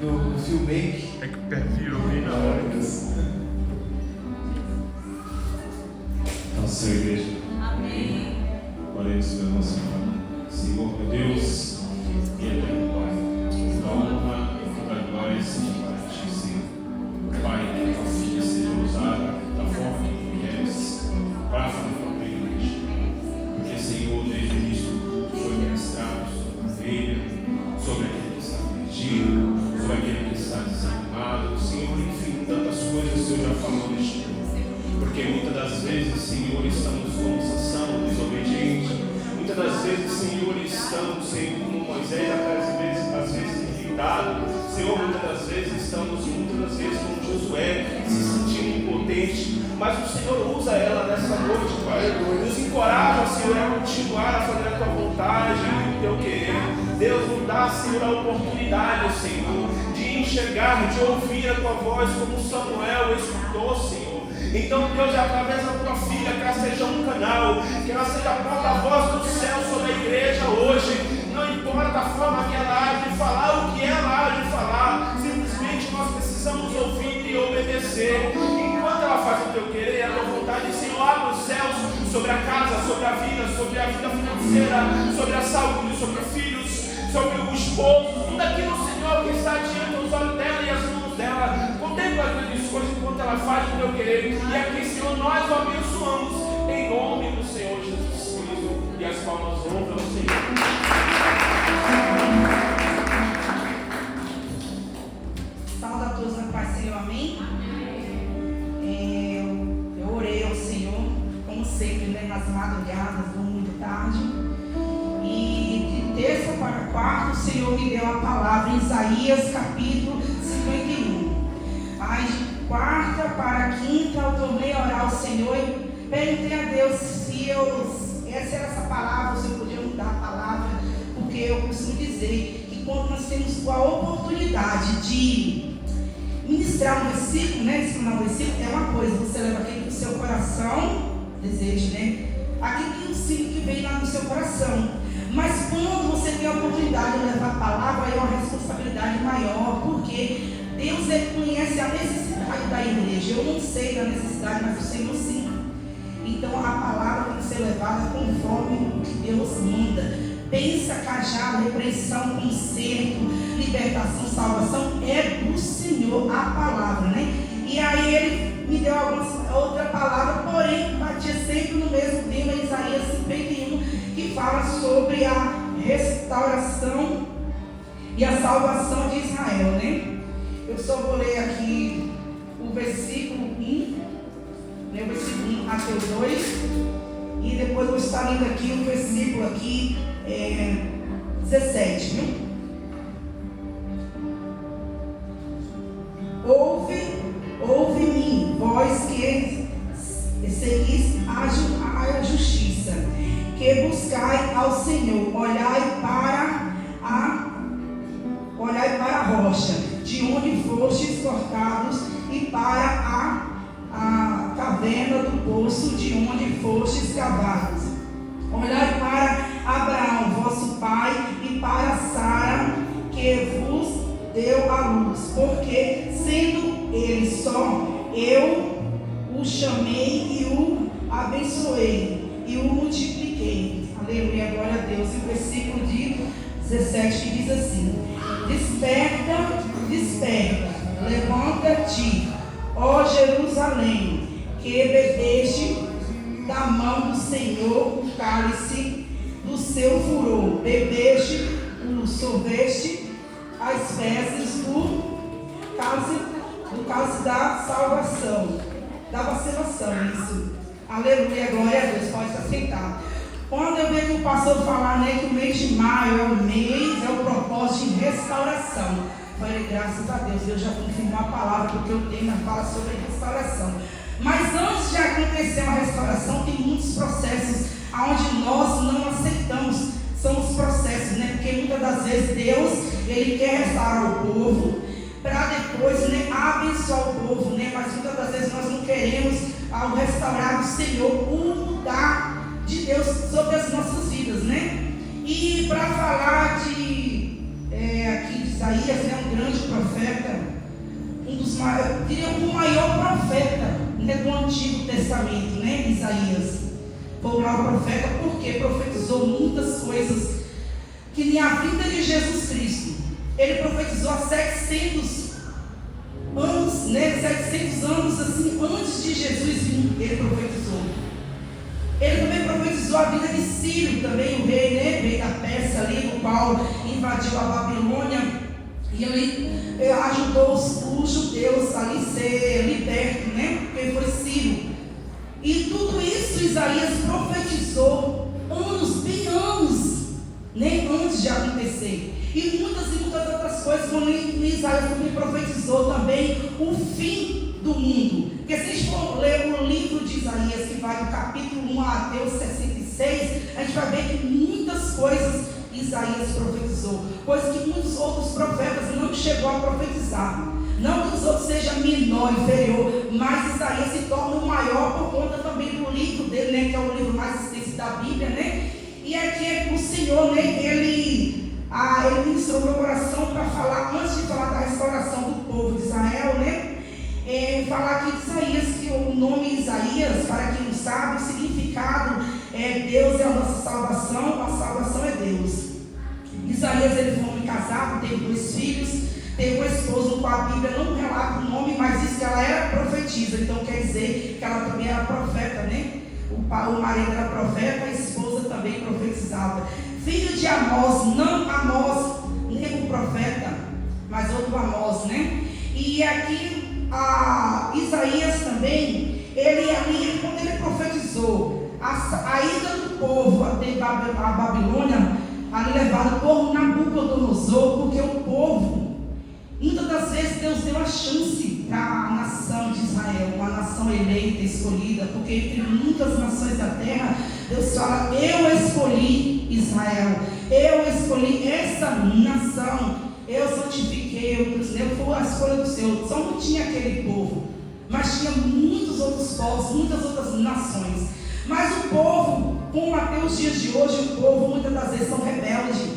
no filmmaking. É que perfil bem na hora. Nossa igreja. Amém. Oremos pelo nosso Pai. Senhor, meu Deus, e eterno Pai, a honra e a glória seja para ti, Senhor. Pai, que a tua filha seja usada da forma que queres para fazer a tua igreja. Porque, Senhor, desde o início do foi ministrado sobre a ovelha, sobre aquele que está perdido, sobre aquele que está desanimado. Senhor, enfim, tantas coisas o Senhor já falou neste tempo. Porque muitas das vezes, Senhor, estamos como Sansão, desobediente. Muitas das vezes, Senhor, estamos, Senhor, como Moisés, às vezes irritado. Senhor, muitas das vezes estamos, como Josué, se sentindo impotente. Mas o Senhor usa ela nessa noite, Pai. Nos encoraja, Senhor, a continuar a fazer a tua vontade, o teu querer. Deus nos dá, Senhor, a oportunidade, Senhor, de enxergar, de ouvir a tua voz, como Samuel escutou, Senhor. Então, Deus, através da tua filha, que ela seja um canal, que ela seja a porta-voz do céu sobre a igreja hoje. Não importa a forma que ela há de falar, o que ela há de falar, simplesmente nós precisamos ouvir e obedecer. Enquanto ela faz o teu querer e a tua vontade, Senhor, abre os céus sobre a casa, sobre a vida financeira, sobre a saúde, sobre os filhos, sobre o esposo, tudo aquilo, Senhor, que está diante dos olhos dela e as mãos dela. Contempla as grandes coisas enquanto ela faz o teu querer. E aqui, Senhor, nós o abençoamos em nome do Senhor Jesus Cristo. E as palmas honram o Senhor. Salve a todos na paz, Senhor, amém? Eu orei ao Senhor, como sempre, né, nas madrugadas, muito tarde. E de terça para quarta, o Senhor me deu a palavra em Isaías, capítulo 51. Aí de quarta para quinta, eu tornei a orar ao Senhor e perguntei a Deus se essa era essa palavra, se eu podia mudar a palavra, porque eu costumo dizer que quando nós temos a oportunidade de ministrar um versículo, né, ensinar um versículo, é uma coisa, você leva aquilo do seu coração, desejo, né, aquilo que vem lá no seu coração. Mas quando você tem a oportunidade de levar a palavra, é uma responsabilidade maior, porque Deus conhece a necessidade da igreja. Eu não sei da necessidade, mas o Senhor sim. Então a palavra tem que ser levada conforme o que Deus manda. Pensa, cajado, repreensão, conserto, libertação, salvação, é do Senhor a palavra, né? E aí ele me deu outra palavra, porém batia sempre no mesmo tema, Isaías 51, que fala sobre a restauração e a salvação de Israel, né? Eu só vou ler aqui o versículo 1, né, o versículo 1 até o 2, e depois vou estar lendo aqui o versículo aqui, 17, viu? Ouve-me, vós que seguis a justiça, que buscai ao Senhor, olhai para a rocha, de onde fostes cortados, e para a caverna do poço, de onde fostes cavados. Olhai para Abraão, vosso pai, e para Sara, que vos deu a luz, porque sendo ele só, eu o chamei e o abençoei e o multipliquei. Aleluia, glória a Deus. E o versículo de 17 que diz assim: Desperta, desperta, levanta-te, ó Jerusalém, que bebeste da mão do Senhor o cálice do seu furor, bebeste, sorveste as fezes do cálice da salvação, da vacilação, isso. Aleluia, glória a Deus, pode estar sentado. Quando eu vejo o pastor falar, né, que o mês de maio é o propósito de restauração, falei, graças a Deus, Deus já confirmou a palavra, porque o tema fala sobre restauração. Mas antes de acontecer uma restauração, tem muitos processos onde nós não aceitamos, são os processos, né? Porque muitas das vezes Deus, Ele quer restaurar o povo, para depois, né, abençoar o povo, né? Mas muitas das vezes nós não queremos, ao restaurar o Senhor, o mudar de Deus sobre as nossas vidas, né? E para falar de aqui de Isaías é um grande profeta, um dos maiores, eu diria o maior profeta, né, do Antigo Testamento, né, Isaías. Foi o maior profeta porque profetizou muitas coisas que nem a vida de Jesus Cristo. Ele profetizou há 700 anos, né, 700 anos assim, antes de Jesus vir, ele profetizou. Ele também profetizou a vida de Ciro, também o rei, né, rei da Pérsia ali, o qual invadiu a Babilônia. E ele ajudou os judeus a ali ser libertos, né? Porque foi Ciro. E tudo isso Isaías profetizou anos, né? Antes de acontecer. E muitas outras coisas, como Isaías também profetizou também o fim do mundo. Porque se a gente for ler o livro de Isaías, que vai do capítulo 1 até o 66, a gente vai ver que muitas coisas Isaías profetizou, coisas que muitos outros profetas não chegou a profetizar. Não que os outros sejam menor, inferior, mas Isaías se torna o maior por conta também do livro dele, né, que é o livro mais extenso da Bíblia, né? E aqui o Senhor, né, ele ministrou meu coração para falar, antes de falar da restauração do povo de Israel, né? Falar aqui de Isaías, que o nome Isaías, para quem não sabe, o significado é Deus é a nossa salvação, a salvação é Deus. Isaías, ele foi um homem casado, teve 2 filhos, teve uma esposa, no qual a Bíblia não relata o nome, mas diz que ela era profetisa, então quer dizer que ela também era profeta, né? O marido era profeta, a esposa também profetizava. Filho de Amós, não Amós, nem o profeta, mas outro Amós, né? E aqui Isaías também, quando ele profetizou a ida do povo até a Babilônia, ali levado por Nabucodonosor, porque o povo, muitas das vezes Deus deu a chance para a nação de Israel, uma nação eleita, escolhida, porque entre muitas nações da terra, Deus fala, eu escolhi Israel, eu escolhi essa nação, eu santifiquei, eu fui a escolha do Senhor. Só não tinha aquele povo, mas tinha muitos outros povos, muitas outras nações. Mas o povo, como até os dias de hoje, o povo muitas das vezes são rebeldes.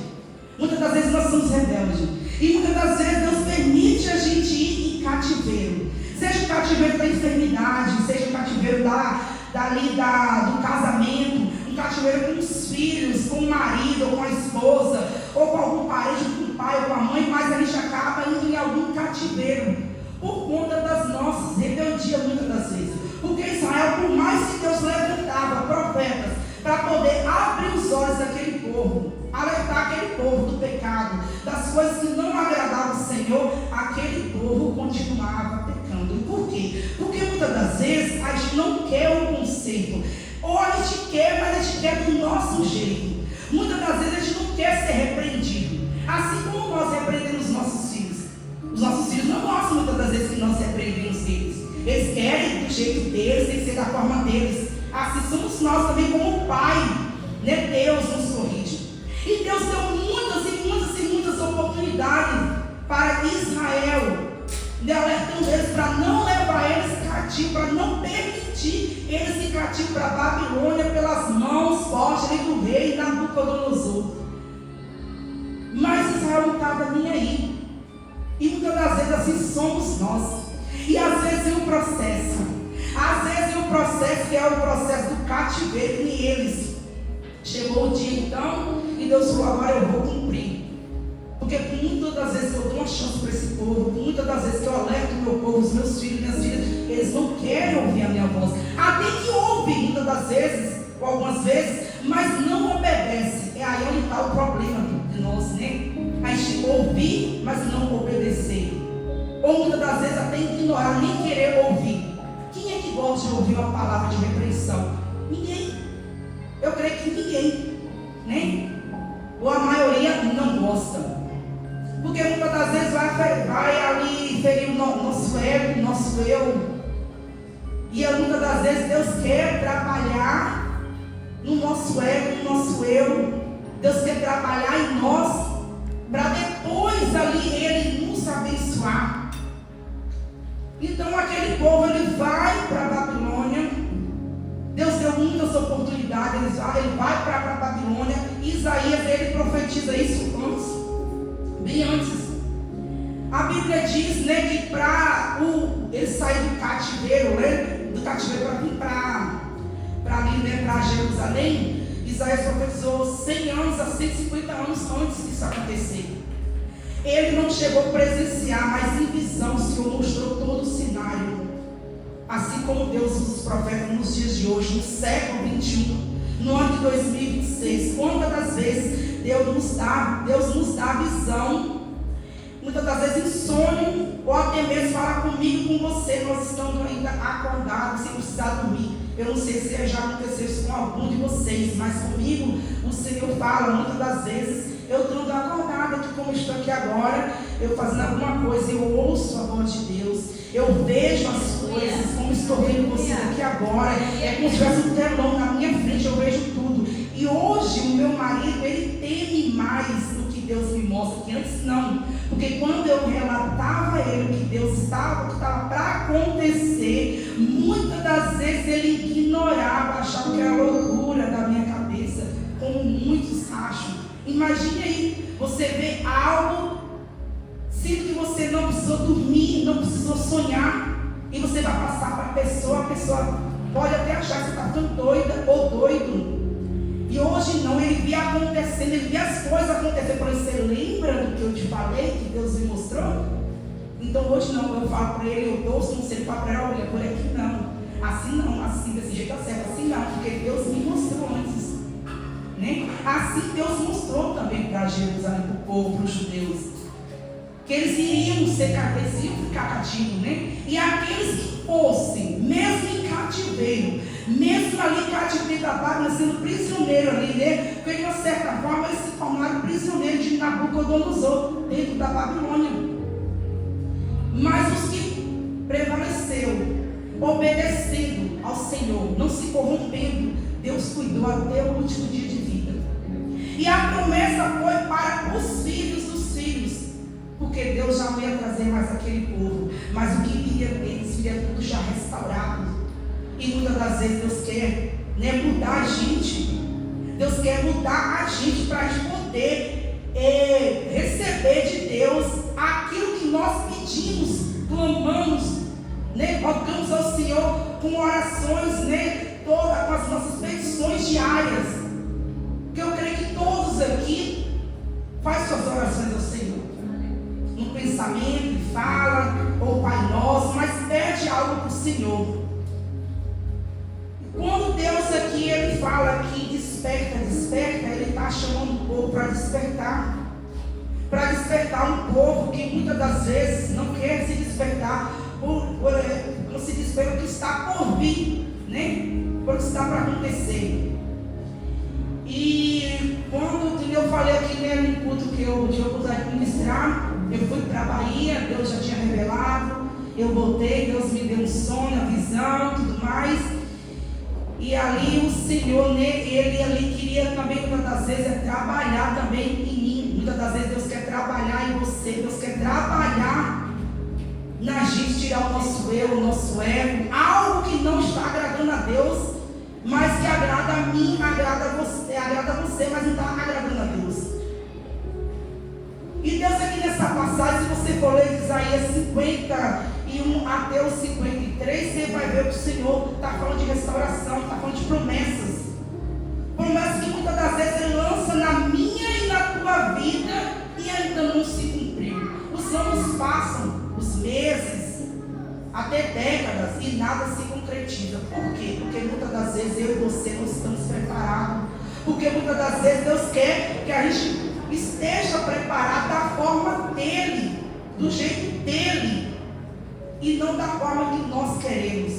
Muitas das vezes nós somos rebeldes. E muitas das vezes Deus permite a gente ir em cativeiro. Seja o cativeiro da enfermidade, seja o cativeiro do casamento, um cativeiro com os filhos, com o marido, ou com a esposa, ou com algum parente, com o pai ou com a mãe, mas a gente acaba indo em algum cativeiro por conta das nossas rebeldias muitas das vezes. Porque Israel, por mais que Deus levantava profetas para poder abrir os olhos daquele povo, alertar aquele povo do pecado, das coisas que não agradavam ao Senhor, aquele povo continuava pecando. E por quê? Porque muitas das vezes a gente não quer o conserto, ou a gente quer, mas a gente quer do nosso jeito. Muitas das vezes a gente não quer ser repreendido, assim como nós repreendemos os nossos filhos. Os nossos filhos não gostam muitas das vezes que nós repreendemos eles. Eles querem do jeito deles, tem que ser da forma deles. Assim somos nós também como pai, né? Deus nos corrige. E Deus deu muitas oportunidades para Israel, né? Alertando eles para não levar eles cativo, para não permitir eles ir cativo para a Babilônia pelas mãos fortes do rei Nabucodonosor. Mas Israel não estava nem aí. E muitas das vezes assim somos nós. E às vezes o processo. Às vezes o processo que é o processo do cativeiro, e eles. Chegou o dia então, e Deus falou, agora eu vou cumprir. Porque muitas das vezes que eu dou uma chance para esse povo, muitas das vezes que eu alerto o meu povo, os meus filhos, minhas filhas, eles não querem ouvir a minha voz. Até que ouvem muitas das vezes, ou algumas vezes, mas não obedece. É aí onde está o problema de nós, né? A gente ouvir, mas não obedecer. Ou muitas das vezes até ignorar, nem querer ouvir. Quem é que gosta de ouvir uma palavra de repreensão? Ninguém. Eu creio que ninguém, né? Ou a maioria não gosta. Porque muitas das vezes vai ali ferir o nosso ego, o nosso eu. E muitas das vezes Deus quer trabalhar no nosso ego, no nosso eu. Deus quer trabalhar em nós, para depois ali Ele nos abençoar. Então aquele povo, ele vai para a Babilônia. Deus deu muitas oportunidades, ele vai para a Babilônia. Isaías, ele profetiza isso antes, bem antes. A Bíblia diz, né, que para ele sair do cativeiro, né, para vir para ali, né, para Jerusalém, Isaías profetizou 100 anos a 150 anos antes disso acontecer. Ele não chegou a presenciar, mas em visão o Senhor mostrou todo o cenário. Assim como Deus usa os profetas nos dias de hoje, no século 21, no ano de 2026. Quantas das vezes Deus nos dá visão, muitas das vezes em sonho, ou até mesmo falar comigo, com você, nós estamos ainda acordados, sem precisar dormir. Eu não sei se já aconteceu isso com algum de vocês, mas comigo o Senhor fala muitas das vezes. Eu estou acordada aqui, como estou aqui agora, eu fazendo alguma coisa, eu ouço a voz de Deus, eu vejo as coisas, como estou vendo você aqui agora, é como se tivesse um telão na minha frente, eu vejo tudo. E hoje o meu marido, ele teme mais do que Deus me mostra, que antes não, porque quando eu relatava a ele o que Deus estava para acontecer, muitas das vezes ele ignorava, achava que era loucura da minha cabeça, como muitos acham. Imagine aí, você vê algo, sendo que você não precisou dormir, não precisou sonhar, e você vai passar para a pessoa pode até achar que você está ficando doida ou doido. E hoje não, ele via acontecendo, ele via as coisas acontecendo. Por isso, você lembra do que eu te falei, que Deus me mostrou? Então hoje não, eu falo para ele, eu ouço, não sei, ele fala para ele, olha, por aqui não, assim, desse jeito tá certo, assim não, porque Deus me mostrou antes. Né? Assim Deus mostrou também para Jerusalém, para o povo, para os judeus, que eles iriam ficar cativos, né? E aqueles que fossem, mesmo em cativeiro, mesmo ali em cativeiro da Babilônia, sendo prisioneiro ali, né? Porque de uma certa forma eles se tornaram prisioneiros de Nabucodonosor dentro da Babilônia. Mas os que prevaleceram, obedecendo ao Senhor, não se corrompendo, Deus cuidou até o último dia de vida. E a promessa foi para os filhos dos filhos, porque Deus já não ia trazer mais aquele povo, mas o que viria deles viria tudo já restaurado. E muitas das vezes Deus quer, né, mudar a gente. Deus quer mudar a gente para a gente poder receber de Deus aquilo que nós pedimos, clamamos, né, rogamos ao Senhor com orações, né, todas com as nossas petições diárias, que eu creio que todos aqui faz suas orações ao Senhor, no pensamento, fala, ou Pai Nosso, mas pede algo para o Senhor. Quando Deus aqui, Ele fala que desperta, Ele está chamando o povo para despertar um povo que muitas das vezes não quer se despertar, não se desperta o que está por vir, né? Por que está para acontecer. E quando eu falei aqui, né, no culto que eu pude ministrar, eu fui para a Bahia, Deus já tinha revelado, eu voltei, Deus me deu um sonho, a visão, tudo mais. E ali o Senhor, né, Ele ali queria também, muitas das vezes, trabalhar também em mim. Muitas das vezes Deus quer trabalhar em você, Deus quer trabalhar na gente, tirar o nosso eu, o nosso ego, algo que não está agradando a Deus, mas que agrada a mim, agrada a você, mas não está agradando a Deus. E Deus aqui nessa passagem, se você for ler Isaías 51 até o 53, você vai ver que o Senhor está falando de restauração, está falando de promessas. Promessas que muitas das vezes Ele lança na minha e na tua vida e ainda não se cumpriu. Os anos passam, os meses, até décadas, e nada se concretiza. Por quê? Porque muitas das vezes eu e você não estamos preparados. Porque muitas das vezes Deus quer que a gente esteja preparado da forma dEle, do jeito dEle, e não da forma que nós queremos.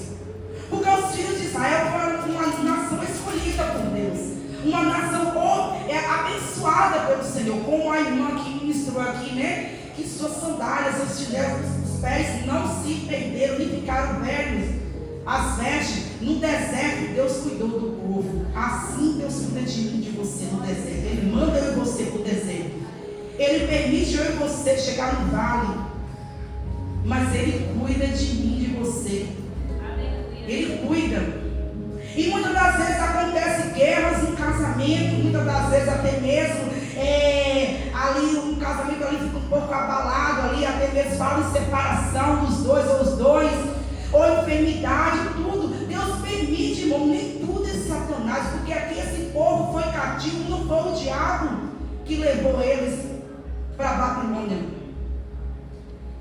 Porque os filhos de Israel foram uma nação escolhida por Deus, uma nação abençoada pelo Senhor, como a irmã que ministrou aqui, né? Que suas sandálias, seus chinelos, os pés não se perderam, nem ficaram velhos. As vestes, no deserto, Deus cuidou do povo. Assim Deus cuida de mim, de você no deserto. Ele manda eu e você para o deserto. Ele permite eu e você chegar no vale. Mas Ele cuida de mim, de você. Ele cuida. E muitas das vezes acontecem guerras no casamento, muitas das vezes até mesmo ali um casamento ali fica um pouco abalado, ali até mesmo fala em separação dos dois, ou os dois, ou enfermidade, tudo. Deus permite, irmão, nem tudo é Satanás, porque aqui esse povo foi cativo, não foi o diabo que levou eles para a Babilônia.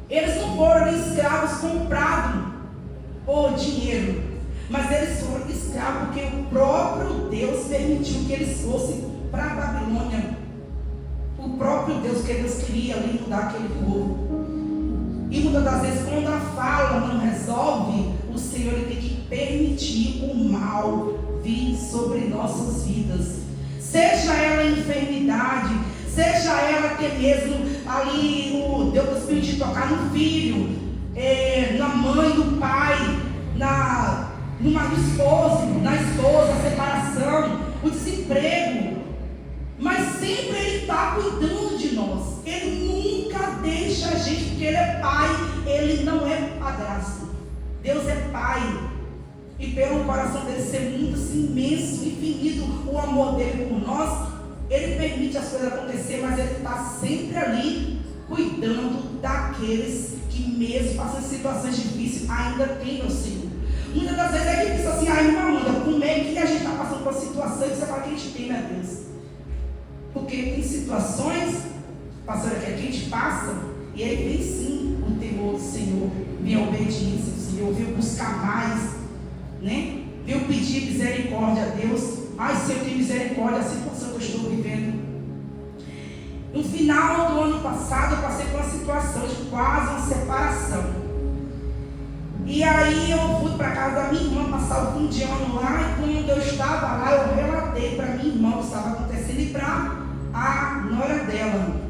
Eles não foram escravos comprados por dinheiro, mas eles foram escravos porque o próprio Deus permitiu que eles fossem para a Babilônia. O próprio Deus, que Deus queria ali mudar aquele povo. E muitas das vezes, quando a fala não resolve, o Senhor ele tem que permitir o mal vir sobre nossas vidas. Seja ela enfermidade, seja ela até mesmo ali o Deus permitir tocar no filho, na mãe, no pai, na esposa, a separação, o desemprego. Mas sempre Ele está cuidando de nós. Ele nunca deixa a gente, porque Ele é Pai, Ele não é padrasto. Deus é Pai. E pelo coração dele ser muito assim, imenso, infinito, o amor dele por nós, Ele permite as coisas acontecer, mas Ele está sempre ali, cuidando daqueles que mesmo passam situações difíceis, ainda tem o Senhor. Muitas das vezes é difícil assim, irmã Amanda, como é que a gente está passando por situações que você fala que a gente tem, meu Deus. Porque tem situações, pastora, que a gente passa, e aí vem sim o temor do Senhor, vem a obediência do Senhor, vem buscar mais, né? Vem pedir misericórdia a Deus. Ai, Senhor, tem misericórdia, a situação que eu estou vivendo. No final do ano passado, eu passei por uma situação de quase uma separação. E aí eu fui para casa da minha irmã passar o fim de ano lá, e quando eu estava lá, eu relatei para minha irmã o que estava acontecendo e para a nora dela.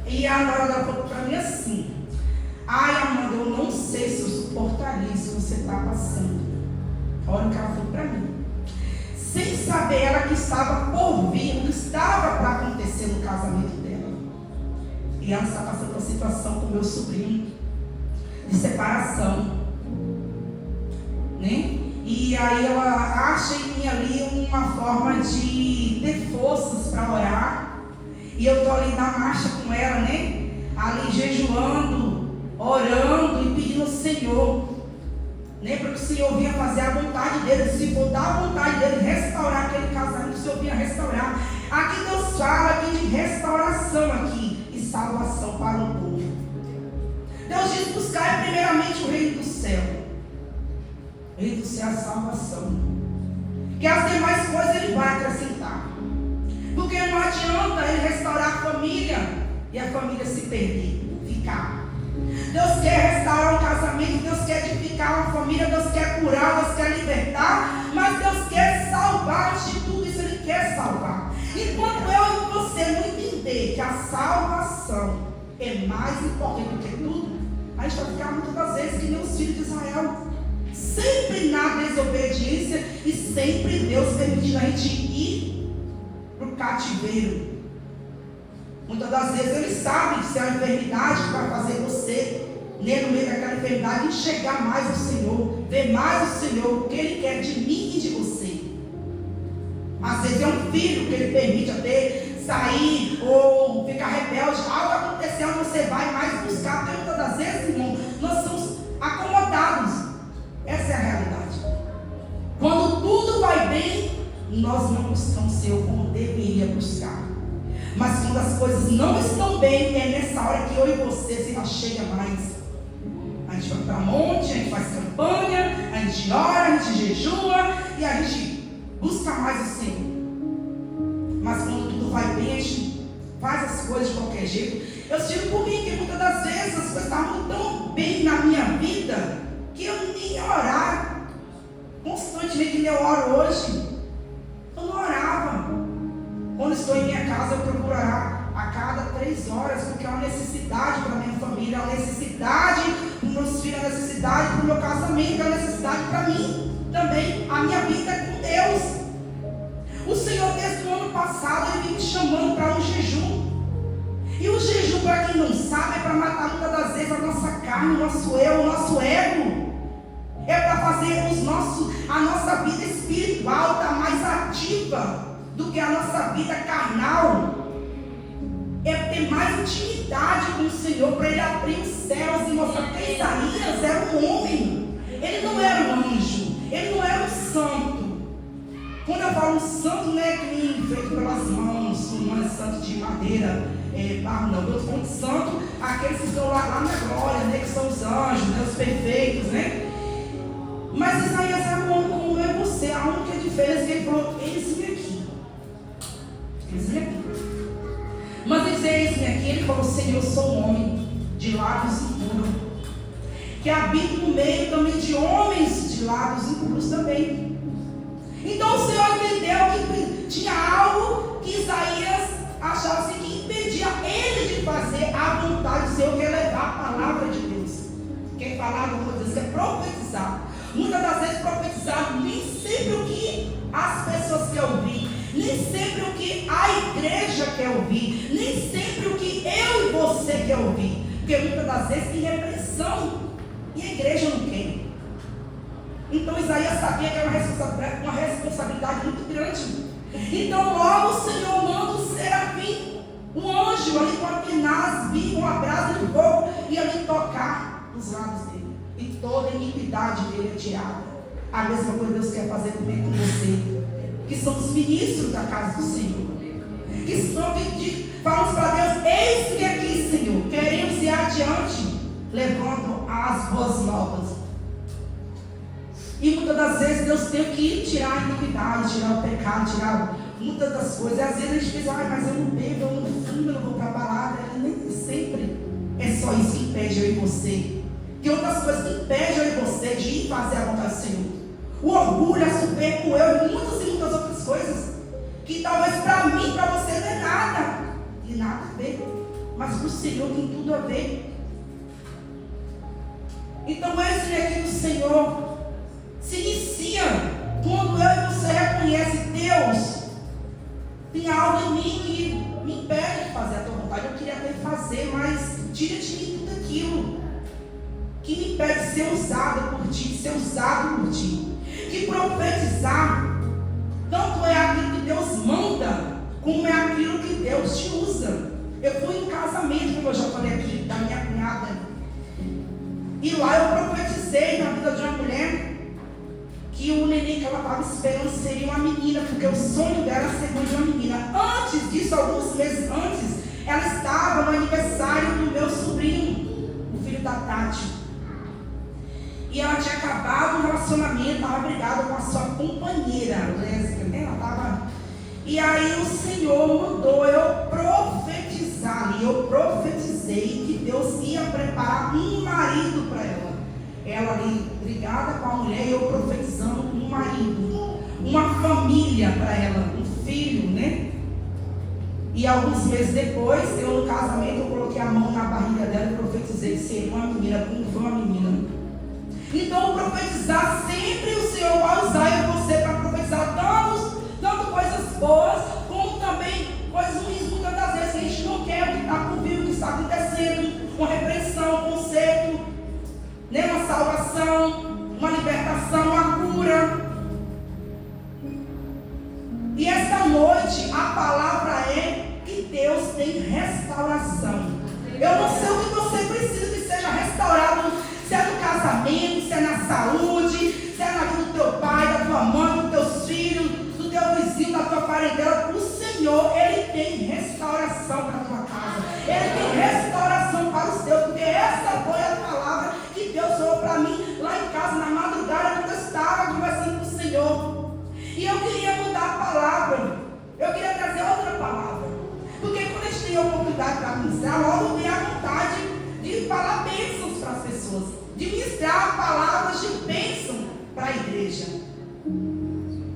E a nora dela falou para mim assim: ai, Amanda, eu não sei se eu suportaria isso que você está passando. Olha o que ela falou para mim. Sem saber ela que estava por vir, o que estava para acontecer no casamento dela. E ela está passando por uma situação com meu sobrinho de separação, né? E aí ela acha em mim ali uma forma de ter forças para orar. E eu estou ali na marcha com ela, né? Ali jejuando, orando e pedindo ao Senhor, né? Para que o Senhor vinha fazer a vontade dele. Se for dar a vontade dele, restaurar aquele casamento, o Senhor vinha restaurar. Aqui Deus fala aqui de restauração aqui e salvação para o povo. Deus diz: buscar primeiramente o reino do céu. O reino do céu é a salvação. Que as demais coisas Ele vai acrescentar. Porque não adianta Ele restaurar a família e a família se perder, ficar. Deus quer restaurar um casamento, Deus quer edificar uma família, Deus quer curar, Deus quer libertar, mas Deus quer salvar. Antes de tudo isso, Ele quer salvar. Enquanto eu e você não entender que a salvação é mais importante do que tudo, a gente vai ficar muitas das vezes que nem os filhos de Israel, sempre na desobediência e sempre Deus permitindo a gente ir para o cativeiro. Muitas das vezes Ele sabe se é a enfermidade que vai fazer você, né, no meio daquela enfermidade, enxergar mais o Senhor, ver mais o Senhor, o que Ele quer de mim e de você. Às vezes é um filho que Ele permite até sair ou ficar rebelde, algo aconteceu, você vai mais buscar. Porque muitas das vezes, irmão, nós somos acomodados. Essa é a realidade. Quando tudo vai bem, nós não buscamos o Senhor como deveria buscar. Mas quando as coisas não estão bem, é nessa hora que eu e você se achega mais. A gente vai para monte, a gente faz campanha, a gente ora, a gente jejua e a gente busca mais o Senhor. Mas quando tudo vai bem, a gente faz as coisas de qualquer jeito. Eu digo por mim que muitas das vezes as coisas estavam tão bem na minha vida que eu nem ia orar constantemente, que nem eu oro hoje. Eu não orava. Quando estou em minha casa, eu procuro orar a cada 3 horas, porque é uma necessidade para a minha família, é uma necessidade para os meus filhos, é uma necessidade para o meu casamento, é uma necessidade para mim também, a minha vida com Deus. O Senhor, desde o ano passado, Ele vem me chamando para um jejum. E o jejum, para quem não sabe, é para matar muitas das vezes a nossa carne, o nosso eu, o nosso ego. É para fazer a nossa vida espiritual estar mais ativa do que a nossa vida carnal. é ter mais intimidade com o Senhor, para ele abrir os céus e mostrar que Isaías era um homem. Ele não era um anjo, ele não era um santo. Quando eu falo um santo, não é que feito pelas mãos, não é santo de madeira, barro, não. Eu estou falando de santo, aqueles que estão lá na glória, né, que são os anjos, né, os perfeitos, né? Mas Isaías era um homem como eu e você. A única diferença é que ele falou: eis-me aqui. Eis-me aqui. Mas ele disse: eis-me aqui. Ele falou: Senhor, eu sou um homem de lábios impuros, que habito no meio também de homens de lábios impuros também. Então o Senhor entendeu que tinha algo que Isaías achava assim, que impedia ele de fazer a vontade do Senhor, que é levar a palavra de Deus. Quem falar a palavra de Deus é profetizar. Muitas das vezes profetizar nem sempre o que as pessoas querem ouvir, nem sempre o que a igreja quer ouvir, nem sempre o que eu e você quer ouvir, porque muitas das vezes tem repressão e a igreja não quer. Então Isaías sabia que era uma responsabilidade muito grande. Então logo o Senhor manda o serafim, um anjo ali com a tenaz, com a brasa de fogo, e ali tocar os lábios dele. E toda a iniquidade dele é tirada. A mesma coisa Deus quer fazer comigo, com você, que somos ministros da casa do Senhor, que falamos para Deus: eis-me aqui, Senhor, queremos ir adiante, levando as boas novas. E muitas das vezes Deus tem que tirar a iniquidade, tirar o pecado, tirar muitas das coisas. E às vezes a gente pensa: mas eu não bebo, eu não fumo, eu não vou para a balada. Nem sempre é só isso que impede eu e você. Tem outras coisas que impedem eu e você de ir fazer a vontade do Senhor. O orgulho, a soberba, o eu e muitas outras coisas que talvez para mim, para você não é nada. Tem nada a ver, mas para o Senhor tem tudo a ver. Então esse aqui do Senhor se inicia quando eu e você reconhece: Deus, tem algo em mim que me impede de fazer a tua vontade. Eu queria até fazer, mas tira de mim tudo aquilo que me impede de ser usado por ti, ser usado por ti. Que profetizar tanto é aquilo que Deus manda, como é aquilo que Deus te usa. Eu fui em casamento, como eu já falei aqui, da minha cunhada, e lá eu profetizei na vida de uma mulher que o neném que ela estava esperando seria uma menina, porque o sonho dela era ser mãe de uma menina. Antes disso, alguns meses antes, ela estava no aniversário do meu sobrinho, o filho da Tati. E ela tinha acabado um relacionamento, estava brigada com a sua companheira lésbica, né? Ela estava... E aí o Senhor mandou eu profetizar, e eu profetizei que Deus ia preparar um marido para ela. Ela ali brigada com a mulher, e eu profetizando um marido, uma família para ela, um filho, né? E alguns meses depois, eu no casamento, eu coloquei a mão na barriga dela e profetizei que seria uma menina, como foi uma menina. Então, profetizar, sempre o Senhor vai usar você para profetizar tanto coisas boas, como também coisas ruins. Muitas das vezes a gente não quer o que está por vir, o que está acontecendo, uma repreensão, um conserto, né? Uma salvação, uma libertação, uma cura. E esta noite a palavra é que Deus tem restauração. Eu não sei o que você precisa que seja restaurado, se é no casamento, se é na saúde, se é na vida do teu pai, da tua mãe, dos teus filhos, do teu vizinho, da tua parentela. O Senhor, Ele tem restauração para a tua casa. Ele tem restauração para os teus, porque essa foi a palavra que Deus falou para mim lá em casa, na madrugada, quando eu estava conversando com o Senhor. E eu queria mudar a palavra, eu queria trazer outra palavra, porque quando a gente tem a oportunidade para ministrar, logo tem a vontade de falar bênçãos para as pessoas, de ministrar palavras de bênção para a igreja.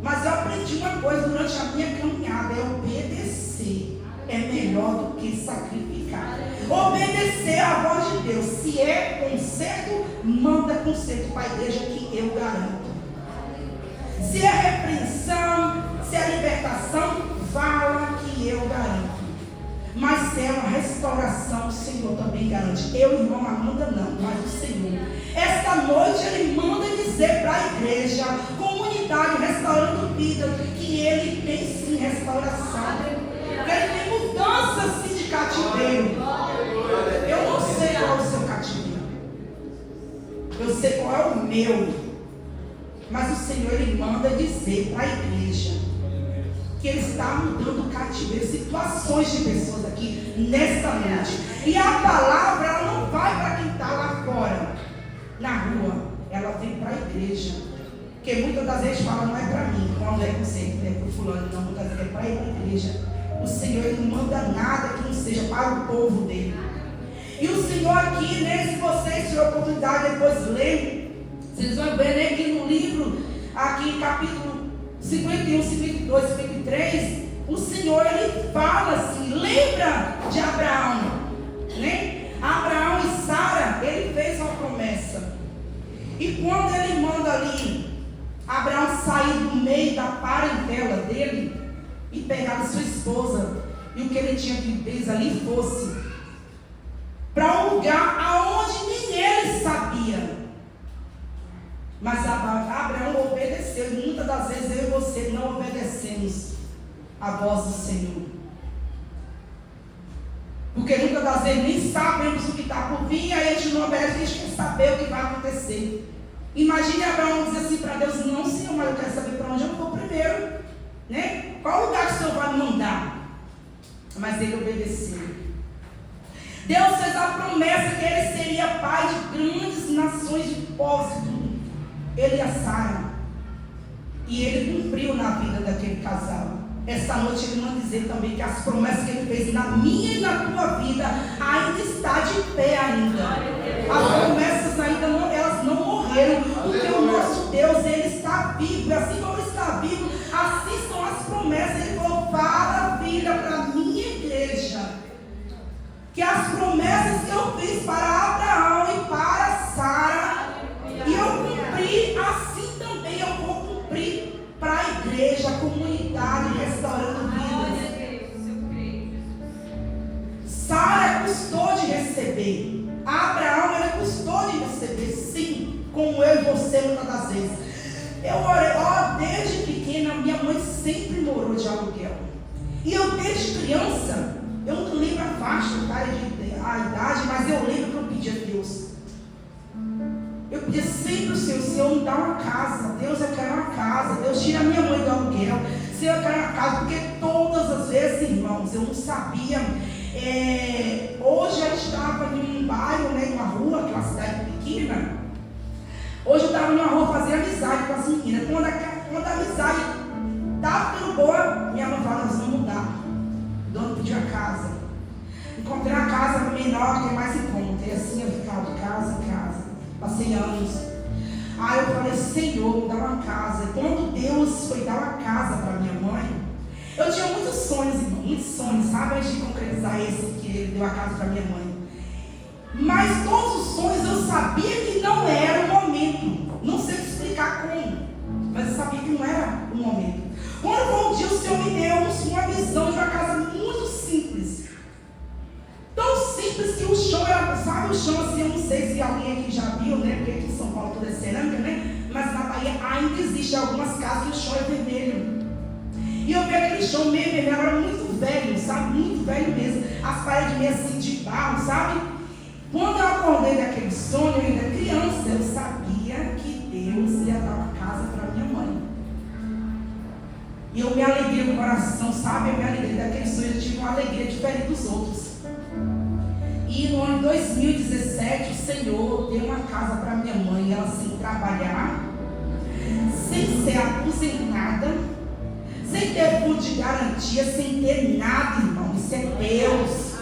Mas eu aprendi uma coisa durante a minha caminhada: é obedecer é melhor do que sacrificar. Obedecer à voz de Deus. Se é conserto, manda conserto para a igreja, que eu garanto. Se é repreensão, se é libertação, fala, que eu garanto. Mas se é uma restauração, o Senhor também garante. Eu, irmão Amanda, não, mas o Senhor. Esta noite Ele manda dizer para a igreja, comunidade, restaurando vida, que Ele tem sim restauração. Que Ele tem mudança sim de cativeiro. Eu não sei qual é o seu cativeiro. Eu sei qual é o meu. Mas o Senhor, Ele manda dizer para a igreja que Ele está mudando o cativeiro, situações de pessoas aqui nesta noite. E a palavra, ela não vai para quem está lá fora, na rua. Ela vem para a igreja. Porque muitas das vezes fala, não é para mim, quando é você, é para o fulano, não, muitas vezes é para a igreja. O Senhor, Ele não manda nada que não seja para o povo dele. E o Senhor aqui, né, se vocês tiverem oportunidade depois ler, vocês vão ver, né, que no livro, aqui capítulo 51, 52, 53, o Senhor, Ele fala assim, lembra de Abraão, né? Abraão e Sara, ele fez uma promessa. E quando ele manda ali Abraão sair do meio da parentela dele e pegar a sua esposa e o que ele tinha que fez ali fosse para um lugar aonde nem ele sabia. Mas Abraão obedeceu, e muitas das vezes eu e você não obedecemos a voz do Senhor. Porque muitas das vezes nem sabemos o que está por vir, aí a gente não obedece, a gente quer saber o que vai acontecer. Imagine Abraão dizer assim para Deus, não Senhor, mas eu quero saber para onde eu vou primeiro, né? Qual lugar que o Senhor vai me mandar? Mas ele obedeceu. Deus fez a promessa que ele seria pai de grandes nações de povos, ele e a Sara. E ele cumpriu na vida daquele casal. Esta noite ele manda dizer também que as promessas que ele fez na minha e na tua vida ainda está de pé ainda. As promessas ainda não, elas não morreram, porque o nosso Deus, ele está vivo. E assim como ele está vivo, assim são as promessas. Ele falou, fala, filha, para a minha igreja, que as promessas que eu fiz para Abraão e para Sara, e eu cumpri, assim também eu vou cumprir para a igreja, a comunidade, restaurando vidas. Sara custou de receber. Abraão, ele custou de receber, sim, como eu e você muitas das vezes. Eu orei, desde pequena, minha mãe sempre morou de aluguel. E eu desde criança, eu não lembro a faixa, a idade, mas eu lembro que eu pedi a Deus. Eu pedia sempre o Senhor, me dá uma casa. Deus, eu quero uma casa. Deus, tira a minha mãe do aluguel. Senhor, eu quero uma casa. Porque todas as vezes, irmãos, eu não sabia. Hoje eu estava em um bairro, né, em uma rua, que é uma cidade pequena. Hoje eu estava em uma rua fazendo amizade com as meninas. Quando a amizade estava ficando boa, minha mãe falou, nós vamos mudar. O dono pediu a casa. Encontrei uma casa menor, que é mais em conta. E assim eu ficava de casa em casa. Passei anos. Aí eu falei, Senhor, me dá uma casa. E quando Deus foi dar uma casa para minha mãe, eu tinha muitos sonhos, irmão, muitos sonhos, sabe? Antes de concretizar esse, que ele deu a casa para minha mãe. Mas todos os sonhos eu sabia que não era o momento. Não sei explicar como, mas eu sabia que não era o momento. Quando foi um dia, o Senhor me deu uma visão de uma casa muito simples. Tão simples que o chão era, sabe o chão assim, eu não sei se alguém aqui já viu, né? Porque aqui em São Paulo tudo é cerâmica, né? Mas na Bahia ainda existe algumas casas que o chão é vermelho. E eu vi aquele chão meio vermelho, era muito velho, sabe? Muito velho mesmo. As paredes meio assim de barro, sabe? Quando eu acordei daquele sonho, eu ainda criança, eu sabia que Deus ia dar uma casa para minha mãe. E eu me alegrei no coração, sabe? Eu me alegrei daquele sonho, eu tive uma alegria diferente dos outros. E no ano 2017, o Senhor deu uma casa para minha mãe, ela sem trabalhar, sem ser aposentada, sem ter fundo de garantia, sem ter nada, irmão. Isso é Deus.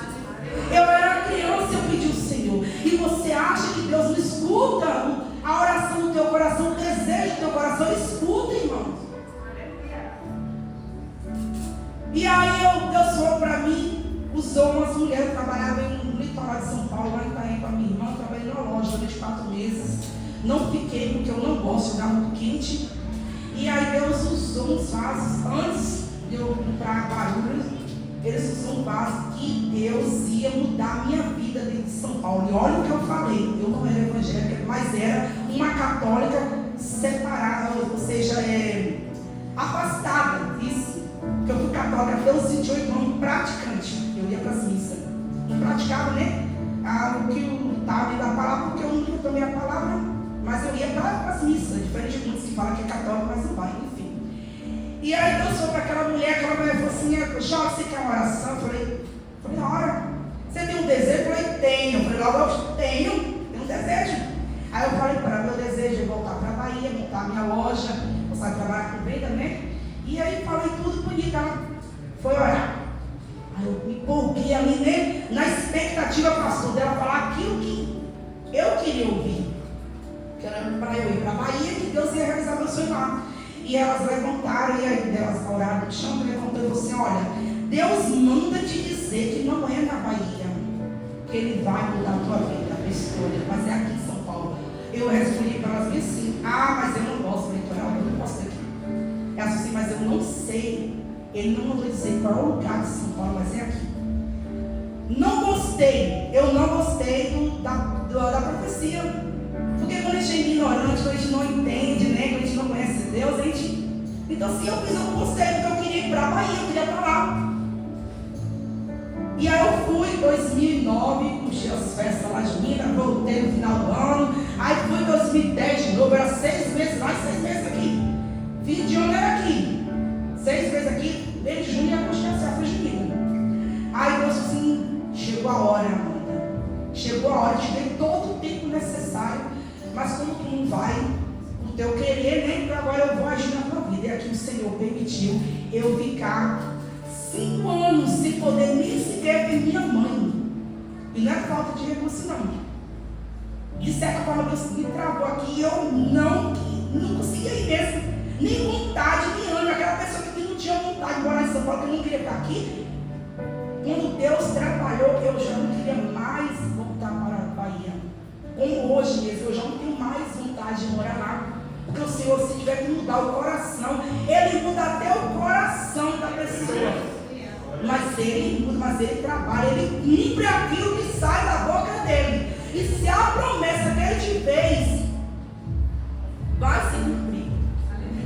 Eu era criança e eu pedi ao Senhor. E você acha que Deus não escuta a oração do teu coração, o desejo do teu coração? Ele escuta, irmão. E aí Deus falou para mim, usou umas mulheres, eu trabalhava no litoral de São Paulo, lá em Itaém com a minha irmã, eu trabalhei numa loja durante 4 meses. Não fiquei porque eu não gosto de lugar muito quente. E aí Deus usou uns vasos, antes de eu ir para Guarulhos, eles usou um vaso que Deus ia mudar a minha vida dentro de São Paulo. E olha o que eu falei, eu não era evangélica, mas era uma católica separada, ou seja, afastada disso. Porque eu fui católica até os 28 anos, praticante. Eu ia para as missas. mastigava, né? O que estava da palavra, porque eu nunca tomei a palavra, mas eu ia para as missas, diferente de muitos que falam que é católico, mas não vai, enfim. E aí Deus falou para aquela mulher falou assim, Jó, você quer uma oração? Eu falei, ora, você tem um desejo? Eu falei, tenho. Eu falei, logo eu tenho um desejo. Aí eu falei para ela, meu desejo é voltar para a Bahia, montar a minha loja, começar a trabalhar com venda, né? E aí falei tudo bonito, ela foi orar. Aí eu me empolguei ali, né? Na expectativa, pastor, dela falar aquilo que eu queria ouvir. Que era para eu ir para a Bahia, que Deus ia realizar meu sonho lá. E elas levantaram, e aí elas oraram no chão, levantou e falou assim, olha, Deus manda te dizer que não é na Bahia que Ele vai mudar a tua vida, a tua escolha, mas é aqui em São Paulo. Eu respondi para elas assim, mas eu não gosto do litoral, eu não gosto daqui. Elas assim, mas eu não sei, Ele não mandou dizer qual é o lugar de São Paulo, mas é aqui. Não gostei, eu não gostei da profecia. Porque quando a gente é ignorante, quando a gente não entende, né? Quando a gente não conhece Deus, a gente... Então assim, eu não gostei, porque eu queria ir para a Bahia, eu queria ir para lá. E aí eu fui em 2009, puxei as festas lá de Minas, voltei no final do ano. Aí fui em 2010 de novo, era 6 meses lá e 6 meses aqui. Fim de ano era aqui. 6 meses aqui, desde junho e agosto as festas de Minas. Aí Deus assim, chegou a hora, Amanda. Chegou a hora, te dei todo o tempo necessário. Mas como tu não vai, o teu querer, né? Agora eu vou agir na tua vida. E aqui o Senhor permitiu eu ficar 5 anos sem poder nem sequer ver minha mãe. E não é falta de recurso, não. De certa forma, Deus me travou aqui e eu não conseguia ir mesmo. Nem vontade, nem ânimo. Aquela pessoa que não tinha vontade de morar em São Paulo, que não queria estar aqui. Quando Deus trabalhou, eu já não queria mais voltar para a Bahia. Como hoje mesmo, eu já não tenho mais vontade de morar lá. Porque o Senhor, se tiver que mudar o coração, Ele muda até o coração da pessoa. Mas Ele muda, mas Ele trabalha, Ele cumpre aquilo que sai da boca dEle. E se a promessa que Ele te fez, vai se cumprir.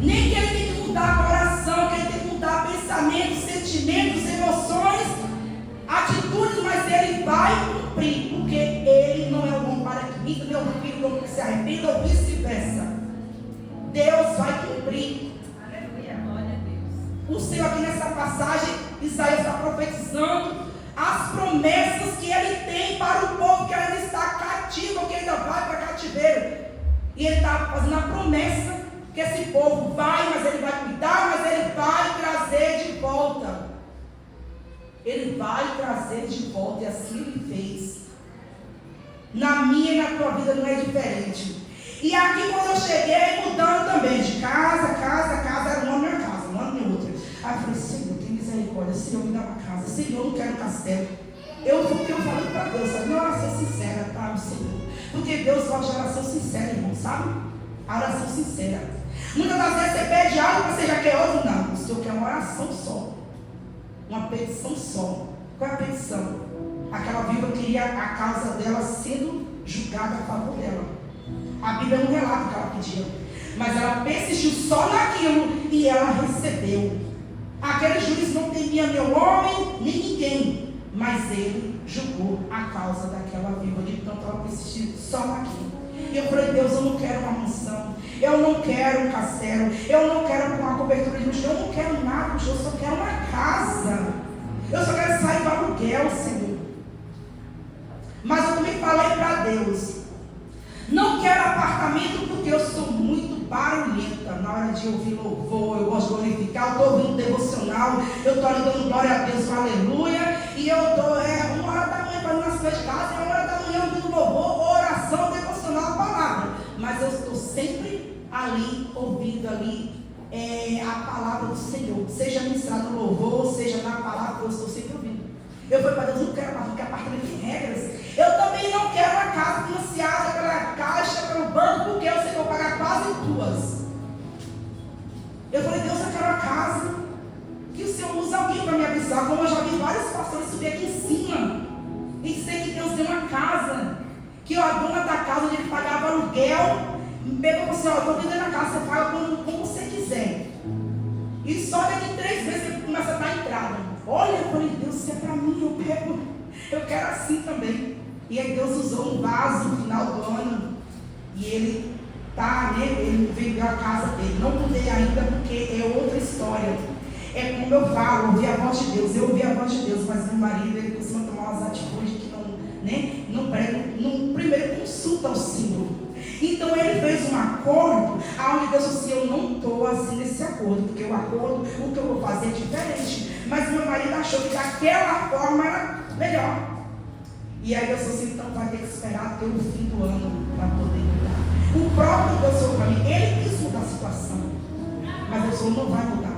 Nem que Ele tem que mudar coração, que Ele tem que mudar pensamentos, sentimentos, emoções, atitudes, mas Ele vai cumprir. Porque Ele não é o bom para que minta, meu filho não se arrependa ou vice-versa. Deus vai cumprir. Aleluia, glória a Deus. O Senhor aqui nessa passagem, Isaías está profetizando as promessas que Ele tem para o povo que ainda está cativo, que ainda vai para cativeiro. E Ele está fazendo a promessa que esse povo vai, mas Ele vai cuidar, mas Ele vai trazer de volta. Ele vai trazer de volta, e assim Ele fez. Na minha e na tua vida não é diferente. E aqui quando eu cheguei, mudando também de casa, era uma minha casa, uma minha outra. Aí eu falei, Senhor, tem misericórdia, Senhor, me dá uma casa, Senhor, eu não quero um castelo. Eu falei para Deus, sabe? Minha oração sincera para o Senhor. Porque Deus gosta de oração sincera, irmão, sabe? A oração sincera. Muitas das vezes você pede algo, você já quer outro, não. O Senhor quer uma oração só. Uma petição só. Qual é a petição? Aquela viúva queria a causa dela sendo julgada a favor dela. A Bíblia não relata o que ela pedia, mas ela persistiu só naquilo e ela recebeu. Aquele juiz não temia meu homem nem ninguém, mas ele julgou a causa daquela viúva, de tanto ela persistiu só naquilo. E eu falei, Deus, eu não quero uma mansão, eu não quero um castelo, eu não quero uma cobertura de luxo, eu não quero nada, eu só quero uma casa, eu só quero sair do aluguel, Senhor. Mas eu também falei para Deus, não quero apartamento porque eu sou muito barulhenta. Na hora de ouvir louvor, eu gosto de glorificar, eu estou ouvindo devocional, eu estou ali dando glória a Deus, aleluia. E eu estou 1h da manhã fazendo as coisas de casa, e 1h da manhã ouvindo louvor, oração, devocional, palavra. Mas eu estou sempre ali, ouvindo ali a palavra do Senhor. Seja ministrado no louvor, seja na palavra, eu estou sempre ouvindo. Eu falei para Deus, não quero mais, porque apartamento tem regras. Eu também não quero uma casa financiada pela Caixa, pelo banco, porque eu sei que eu vou pagar quase 2. Eu falei, Deus, eu quero uma casa que o Senhor usa alguém para me avisar, como eu já vi vários pastores subir aqui em cima e dizer que Deus tem uma casa, que a dona da casa onde ele pagava aluguel, pegou e falou assim, eu estou vendendo a casa, você paga como você quiser. E só daqui 3 meses ele começa a dar entrada. Olha, eu falei, Deus, se é para mim, eu pego. Eu quero assim também. E aí Deus usou um vaso no final do ano. E ele ele vendeu a casa dele. Não mudei ainda porque é outra história. É como eu falo, ouvir a voz de Deus. Eu ouvi a voz de Deus, mas meu marido, ele costuma tomar umas atitudes que não prega, primeiro consulta ao Senhor. Então ele fez um acordo, aonde Deus disse assim, eu não estou assim nesse acordo, porque o acordo, o que eu vou fazer é diferente. Mas meu marido achou que daquela forma era melhor. E aí Deus disse assim, então vai ter que esperar até o fim do ano para poder mudar. O próprio Deus falou para mim, ele quis mudar a situação, mas Deus falou, não vai mudar.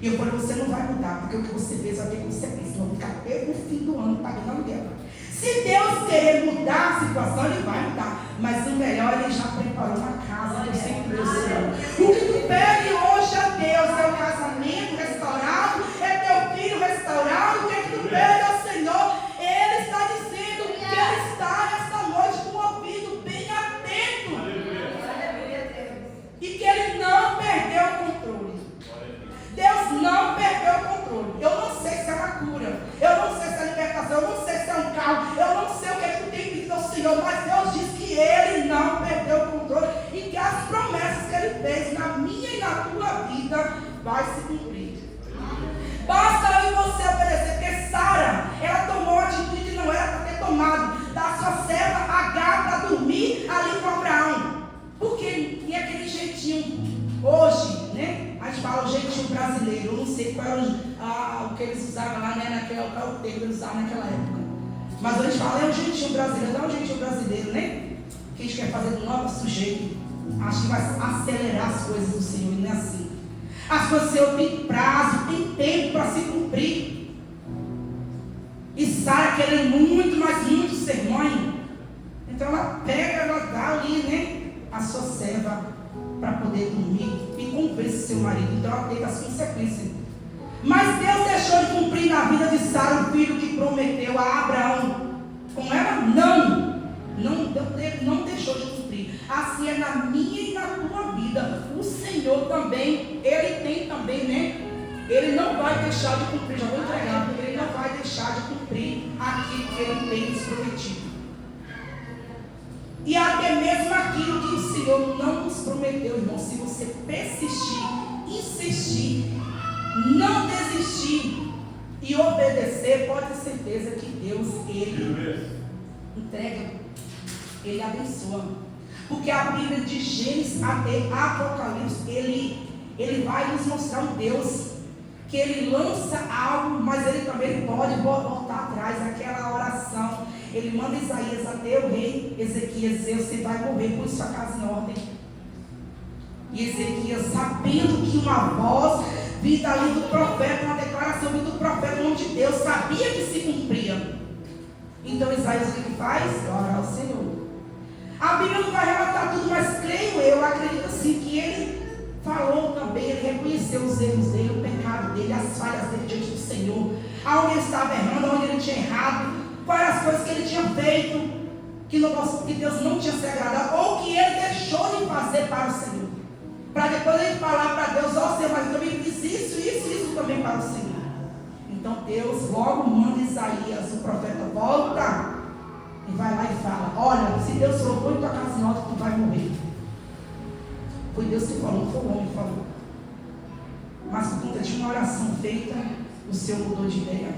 E eu falei, você não vai mudar, porque o que você fez vai ter consequência. Vão ficar até o fim do ano pagando aluguel. Se Deus querer mudar a situação, ele vai mudar. Mas o melhor, ele já preparou uma casa que eu sempre Deus céu. O que tu pede hoje a Deus é o casamento restaurado, é teu filho restaurado. O que tu pede ao Senhor? Ele está dizendo que ele está nesta noite com o ouvido bem atento. E que ele não perdeu o controle. Deus não perdeu o controle. Eu não sei se é uma cura, eu não sei se é libertação, eu não sei se é um carro, eu não sei o que é que tu tem pedido ao Senhor, mas Deus diz que ele não perdeu o controle e que as promessas que ele fez na minha e na tua vida vai se cumprir. Basta eu e você obedecer, porque Sara, ela tomou uma atitude que não era para ter tomado, da sua serva Agar para dormir ali com Abraão. Porque tinha aquele jeitinho. Hoje, né? A gente fala o jeitinho brasileiro. Eu não sei qual era o que eles usavam lá, né? Qual o termo que eles usavam naquela época. Mas a gente fala, é o jeitinho brasileiro, não é o jeitinho brasileiro, né? Que a gente quer fazer do novo sujeito. Acho que vai acelerar as coisas do Senhor, e não é assim. As coisas do Senhor têm prazo, tem tempo para se cumprir. E Sara querendo muito, mas muito ser mãe. Então ela pega, ela dá ali, né? A sua serva para poder dormir e cumprir seu marido. Então ela teve as consequências. Mas Deus deixou de cumprir na vida de Sara o filho que prometeu a Abraão. Com ela, não deixou de cumprir. Assim é na minha e na tua vida. O Senhor também, ele tem também, né? Ele não vai deixar de cumprir, já vou entregar, porque ele não vai deixar de cumprir aquilo que ele tem nos prometido. E até mesmo aquilo que o Senhor não nos prometeu, irmão, se você persistir, insistir, não desistir e obedecer, pode ter certeza que Deus, ele entrega, ele abençoa. Porque a Bíblia de Gênesis até Apocalipse, ele vai nos mostrar um Deus que ele lança algo, mas ele também pode voltar atrás, aquela oração. Ele manda Isaías até o rei Ezequias dizer, você vai morrer, põe sua casa em ordem. E Ezequias, sabendo que uma voz vinda ali do profeta, uma declaração vinda do profeta, no nome de Deus, sabia que se cumpria. Então Isaías o que faz? Ora ao Senhor. A Bíblia não vai relatar tudo, mas creio eu, acredito assim, que ele falou também, ele reconheceu os erros dele, o pecado dele, as falhas dele diante do Senhor, aonde ele estava errando, aonde ele tinha errado, quais as coisas que ele tinha feito, que Deus não tinha se agradado, ou que ele deixou de fazer para o Senhor, para depois ele falar para Deus, ó Senhor, mas eu também fiz isso também para o Senhor. Então Deus logo manda Isaías, o profeta, volta, e vai lá e fala, olha, se Deus falou, põe tua casa em ordem, tu vai morrer. Foi Deus que falou, não foi o homem que falou. Mas por conta de uma oração feita, o Senhor mudou de ideia.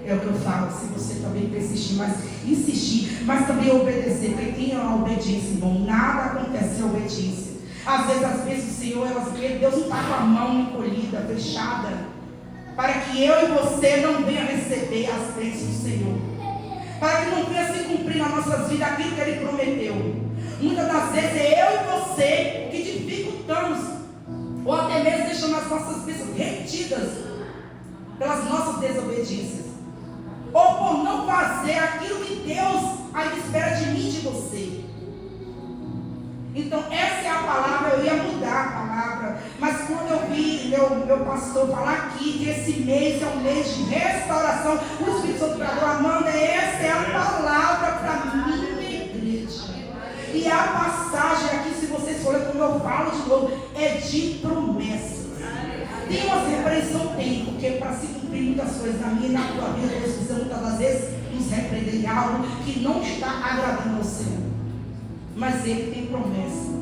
É o que eu falo, se você também persistir, mas insistir, mas também obedecer, porque tem a obediência, irmão, nada acontece sem obediência. Às vezes as bênçãos do Senhor, elas vêm, Deus não está com a mão encolhida, fechada, para que eu e você não venha receber as bênçãos do Senhor, para que não venha se cumprir nas nossas vidas aquilo que Ele prometeu. Muitas das vezes é eu e você que dificultamos, ou até mesmo deixamos as nossas bênçãos retidas pelas nossas desobediências, ou por não fazer aquilo que Deus ainda espera de mim e de você. Então essa é a palavra, eu ia mudar a palavra, mas quando eu vi meu pastor falar aqui que esse mês é um mês de restauração, o Espírito Santo falou, Amanda, essa é a palavra para minha igreja. E a passagem aqui, se vocês forem, como eu falo de novo, é de promessas. Tem umas repreensões, tem, porque Porque para se cumprir muitas coisas na minha e na tua vida, Deus precisa muitas das vezes nos repreender em algo que não está agradando ao Senhor. Mas Ele tem promessa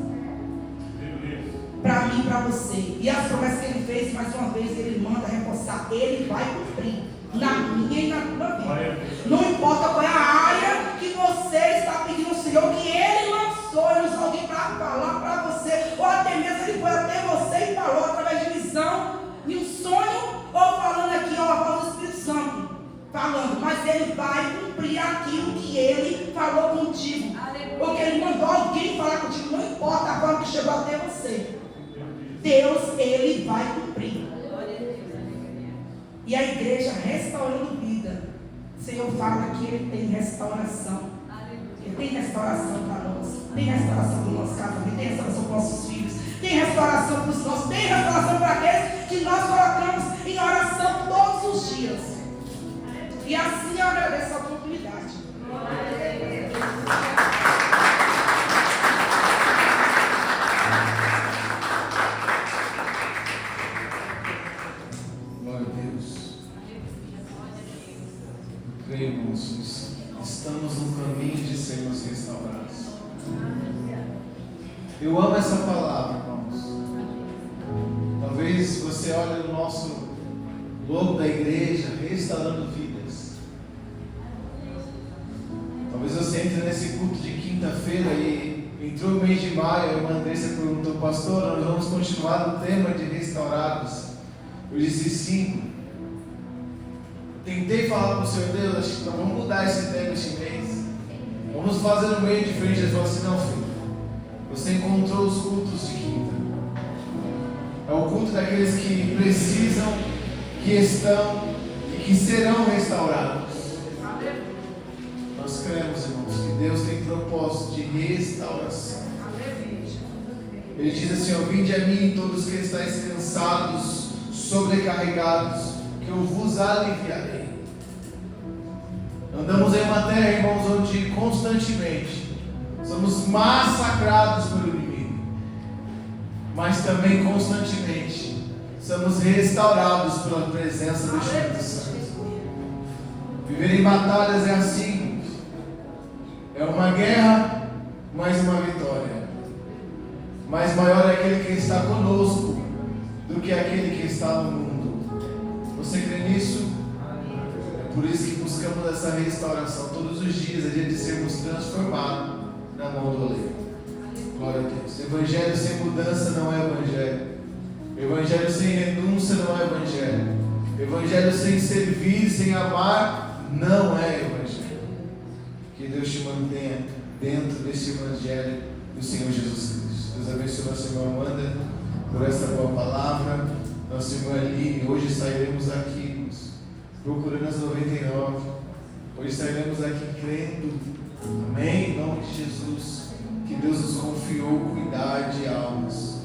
para mim e para você. E as promessas que Ele fez, mais uma vez, Ele manda reforçar. Ele vai cumprir na minha e na tua vida. Não importa qual é a área que você está pedindo ao Senhor, que Ele lançou, Ele usou alguém para falar para você, ou até mesmo Ele foi até você e falou através de visão, de um sonho, ou falando aqui, ó, a voz do Espírito Santo, falando, mas Ele vai cumprir aquilo que Ele falou contigo. Porque Ele mandou alguém falar contigo, não importa a forma que chegou até você. Deus, Ele vai cumprir. E a igreja restaurando vida. O Senhor fala que Ele tem restauração. Ele tem restauração para nós. Tem restauração para o nosso casamento. Tem restauração para os nossos filhos. Tem restauração para os nossos. Tem restauração para aqueles que nós colocamos em oração todos os dias. E assim eu agradeço a oportunidade. Irmãos, estamos no caminho de sermos restaurados. Eu amo essa palavra, irmãos. Talvez você olhe no nosso logo da igreja, restaurando vidas. Talvez você entre nesse culto de quinta-feira e entrou o mês de maio, a irmã Andressa perguntou, pastor, nós vamos continuar no tema de restaurados? Eu disse sim. Tentei falar para o Senhor, Deus, acho que nós vamos mudar esse tema este mês. Vamos fazer no meio diferente. Ele falou assim, não, filho, você encontrou os cultos de quinta. É o culto daqueles que precisam, que estão e que serão restaurados. Nós cremos, irmãos, que Deus tem propósito de restauração. Ele diz assim, ó, vinde a mim todos que estáis cansados, sobrecarregados, que eu vos aliviarei. Andamos em uma terra, irmãos, onde constantemente somos massacrados pelo inimigo, mas também constantemente somos restaurados pela presença do Espírito Santo. Viver em batalhas é assim, é uma guerra, mas uma vitória. Mas maior é aquele que está conosco do que aquele que está no mundo. Você crê nisso? É por isso que buscamos essa restauração todos os dias, a dia de sermos transformados na mão do oleiro. Glória a Deus. Evangelho sem mudança não é evangelho. Evangelho sem renúncia não é evangelho. Evangelho sem servir, sem amar, não é evangelho. Que Deus te mantenha dentro desse evangelho do Senhor Jesus Cristo. Deus abençoe nossa irmã Amanda por essa boa palavra. Nossa irmã Aline, hoje sairemos aqui procurando as 99. Hoje sairemos aqui crendo, amém, em nome de Jesus, que Deus nos confiou cuidar de almas,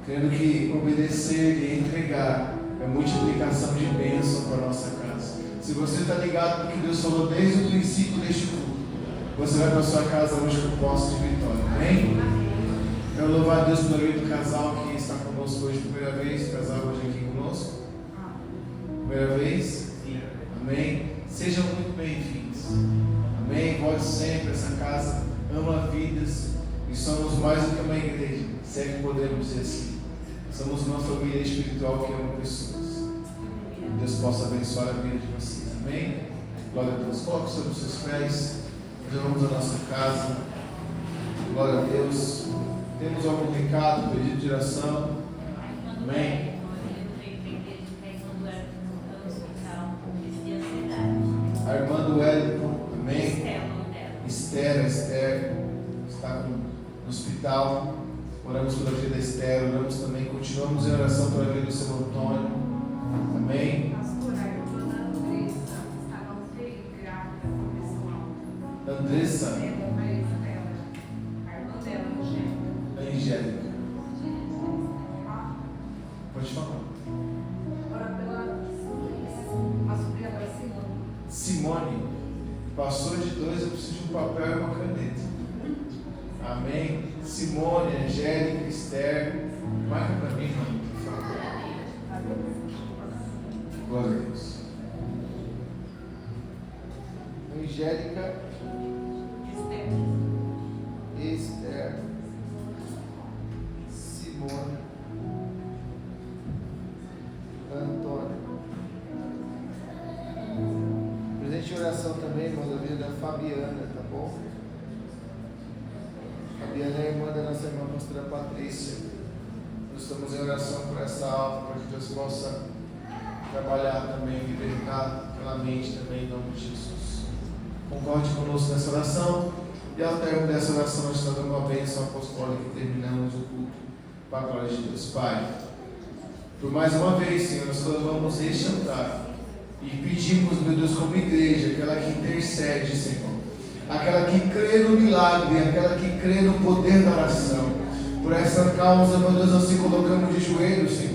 crendo que obedecer e entregar é multiplicação de bênção para a nossa casa. Se você está ligado no que Deus falou desde o princípio deste culto, você vai para a sua casa hoje com posse de vitória, amém? Quero louvar a Deus pela vida do casal que está conosco hoje, primeira vez, o casal hoje aqui conosco, primeira vez, amém? Sejam muito bem-vindos, amém? Volte sempre, essa casa ama vidas e somos mais do que uma igreja, se é que podemos dizer assim, somos uma família espiritual que ama pessoas. Deus possa abençoar a vida de vocês, amém? Glória a Deus. Coloque sobre os seus pés, nós vamos à nossa casa, glória a Deus. Temos algum recado, pedido de oração? Amém? A irmã do Wellington, amém? Esther está no hospital. Oramos pela vida da Esther, oramos também, continuamos em oração pela vida do seu Antônio. Amém? Andressa? Angélica. Pode falar. Ora pela a sobrinha da Simone. Passou de 2, eu preciso de um papel e uma caneta. Amém. Simone, Angélica, Esther. Marca para mim, mano, por favor. Glória a Deus. Angélica Esther Simone Antônio. Presente em oração também, irmão, da vida da Fabiana, tá bom? Fabiana é irmã da nossa irmã pastora Patrícia. Nós estamos em oração por essa alma, para que Deus possa trabalhar também, libertar aquela mente também, em nome de Jesus. Concorde conosco nessa oração. E ao término dessa oração, nós estamos dando uma bênção apostólica e terminamos o culto para a glória de Deus. Pai, por mais uma vez, Senhor, nós vamos este altar e pedimos, meu Deus, como igreja, aquela que intercede, Senhor, aquela que crê no milagre, aquela que crê no poder da oração. Por essa causa, meu Deus, nós se colocamos de joelhos, Senhor.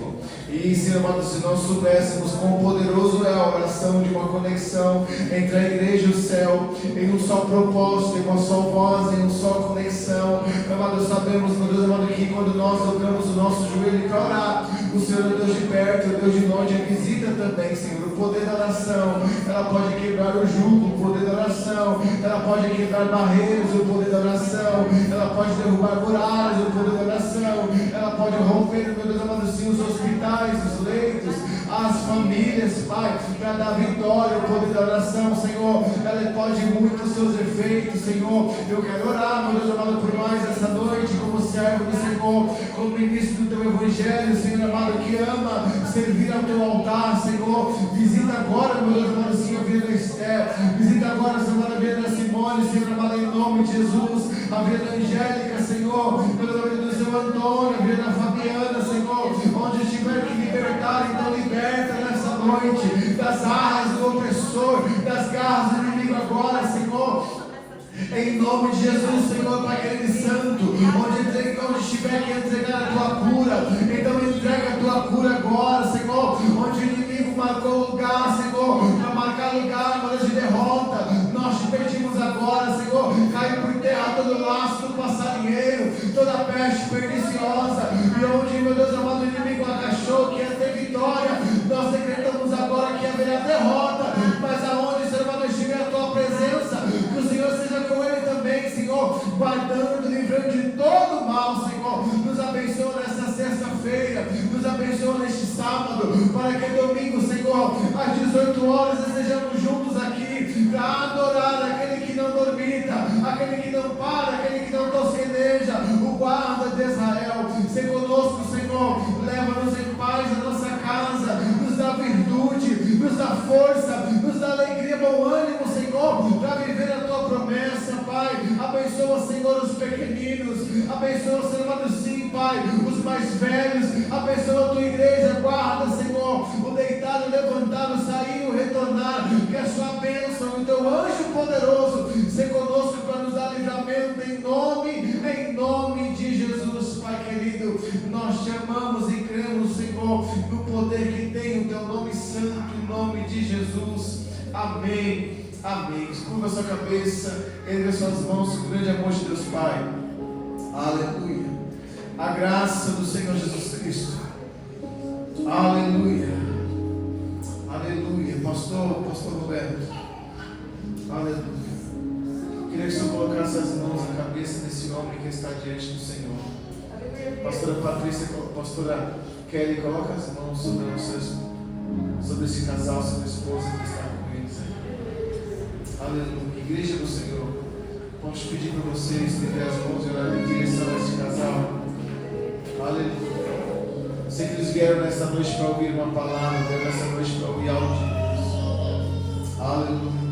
E, Senhor amado, se nós soubéssemos quão poderoso é a oração de uma conexão entre a igreja e o céu, em um só propósito, em uma só voz, em uma só conexão, amado, sabemos, meu Deus amado, que quando nós dobramos o nosso joelho para orar, o Senhor é Deus de perto, é Deus de longe, visita também, Senhor. O poder da oração, ela pode quebrar o jugo, o poder da oração, ela pode quebrar barreiras, o poder da oração, ela pode derrubar muralhas, o poder da oração, ela pode romper, meu Deus amado, sim, os hospitais, os leitos, as famílias, Pai, para dar vitória, o poder da oração, Senhor, ela pode muito os seus efeitos, Senhor. Eu quero orar, meu Deus amado, por nós essa noite, como servo do Senhor, como ministro do teu evangelho, Senhor amado, que ama servir ao teu altar, Senhor. Visita agora, meu Deus amado, Senhor, a vida da Esther, visita agora, Senhor amado, a vida da Simone, Senhor amado, em nome de Jesus, a vida da Angélica, Senhor, meu Deus, a vida do seu Antônio, a vida da Fabiana, Senhor, onde estiver que libertar, então liberta nessa noite das garras do opressor, das garras do inimigo agora, Senhor, em nome de Jesus, Senhor, Pai querido e santo, onde estiver que entregar a tua cura, então entrega a tua cura agora, Senhor, onde o inimigo marcou lugar, Senhor, para marcar lugar, mas de derrota, nós te pedimos agora, Senhor, cai por terra todo laço do passarinheiro, toda peste perniciosa, e onde, meu Deus amado, o inimigo agachou que ia ter vitória, nós decretamos agora que haverá derrota, mas aonde, Senhor amado, estiver a tua presença, que o Senhor seja com ele também, Senhor, guardando, livrando de todo mal, Senhor. Nos abençoa nessa sexta-feira, nos abençoa neste sábado, para que domingo, Senhor, às 18 horas estejamos juntos aqui para adorar aquele que não dormita, aquele que não para, aquele que não tosqueneja, o guarda de Israel. Se conosco, Senhor, leva-nos em paz a nossa casa, nos dá virtude, nos dá força, nos dá alegria, bom ânimo, Senhor, para viver a tua promessa, Pai. Abençoa, Senhor, os pequeninos, abençoa, Senhor amado, sim, Pai, os mais velhos, abençoa a tua igreja, guarda, Senhor, o deitado, o levantado, sair, o retornar, que a sua bênção, o teu anjo poderoso, seja conosco para nos dar livramento em nome de Jesus, Pai querido. Nós te amamos e cremos, Senhor, no poder que tem o teu nome santo, em nome de Jesus. Amém. Amém. Curva a sua cabeça, ergue as suas mãos, o grande amor de Deus Pai. Aleluia. A graça do Senhor Jesus Cristo. Aleluia. Aleluia. Pastor Roberto. Aleluia. Queria que o Senhor colocasse as mãos na cabeça desse homem que está diante do Senhor. Pastora Patrícia, pastora Kelly, coloca as mãos sobre esse casal, sobre a esposa que está com eles. Aleluia. Igreja do Senhor, vamos pedir para vocês estender as mãos e orar em direção a este casal. Aleluia. Sei que eles vieram nesta noite para ouvir uma palavra, vieram nesta noite para ouvir algo de Deus. Aleluia.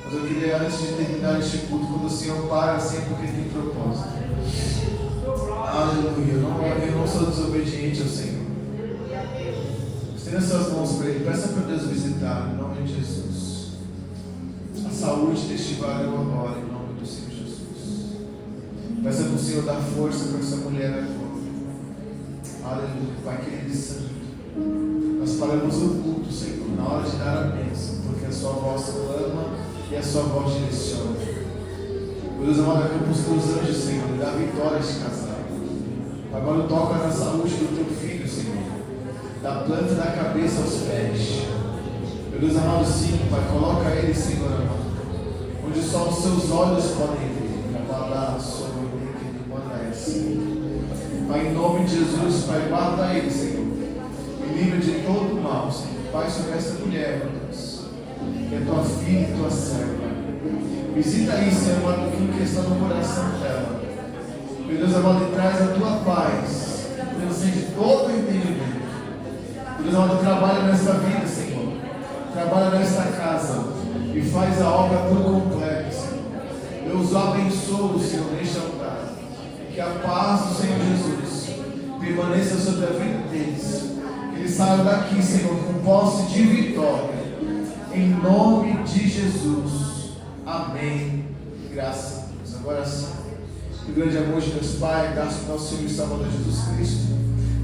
Mas eu queria, antes de terminar este culto, quando o Senhor para assim, porque tem propósito. Aleluia. Eu não sou desobediente ao Senhor. Estenda suas mãos para Ele. Peça para Deus visitar, em nome de Jesus. A saúde deste varão agora, em nome do Senhor Jesus. Peça para o Senhor dar força para essa mulher agora. Aleluia. Pai querido e santo, nós paramos o culto, Senhor, na hora de dar a bênção, porque a sua voz clama e a sua voz direciona. Por Deus amado, acampa os teus anjos, Senhor, e dá vitória a este casal. Agora toca na saúde do teu filho, Senhor. da planta da cabeça aos pés. Meu Deus amado, sim, Pai, coloca ele, Senhor amado, onde só os seus olhos podem ver, trabalhar sobre ele, que ele manda essa. Pai, em nome de Jesus, Pai, guarda ele, Senhor, e livra de todo mal, Senhor. Pai, sobre essa mulher, meu Deus, que é tua filha e tua serva. Visita aí, Senhor amado, aquilo que está no coração dela. Meu Deus amado, e traz a tua paz, transcende todo o entendimento. Meu Deus amado, trabalha nesta vida, Senhor. Trabalha nesta casa e faz a obra por completo, Senhor. Deus abençoe, Senhor, neste altar. Que a paz do Senhor Jesus permaneça sobre a vida deles. Que eles saiam daqui, Senhor, com posse de vitória. Em nome de Jesus. Amém. Graças a Deus. Agora sim. Que o grande amor de Deus Pai, graças ao nosso Senhor e Salvador Jesus Cristo,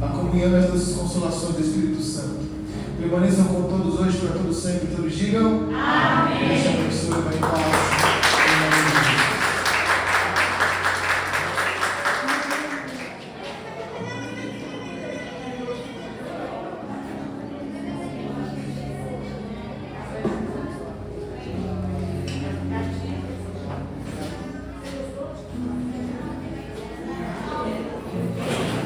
a comunhão das doces consolações do Espírito Santo, permaneçam com todos hoje, para todos sempre, todos digam amém. Deus te abençoe, vai em paz.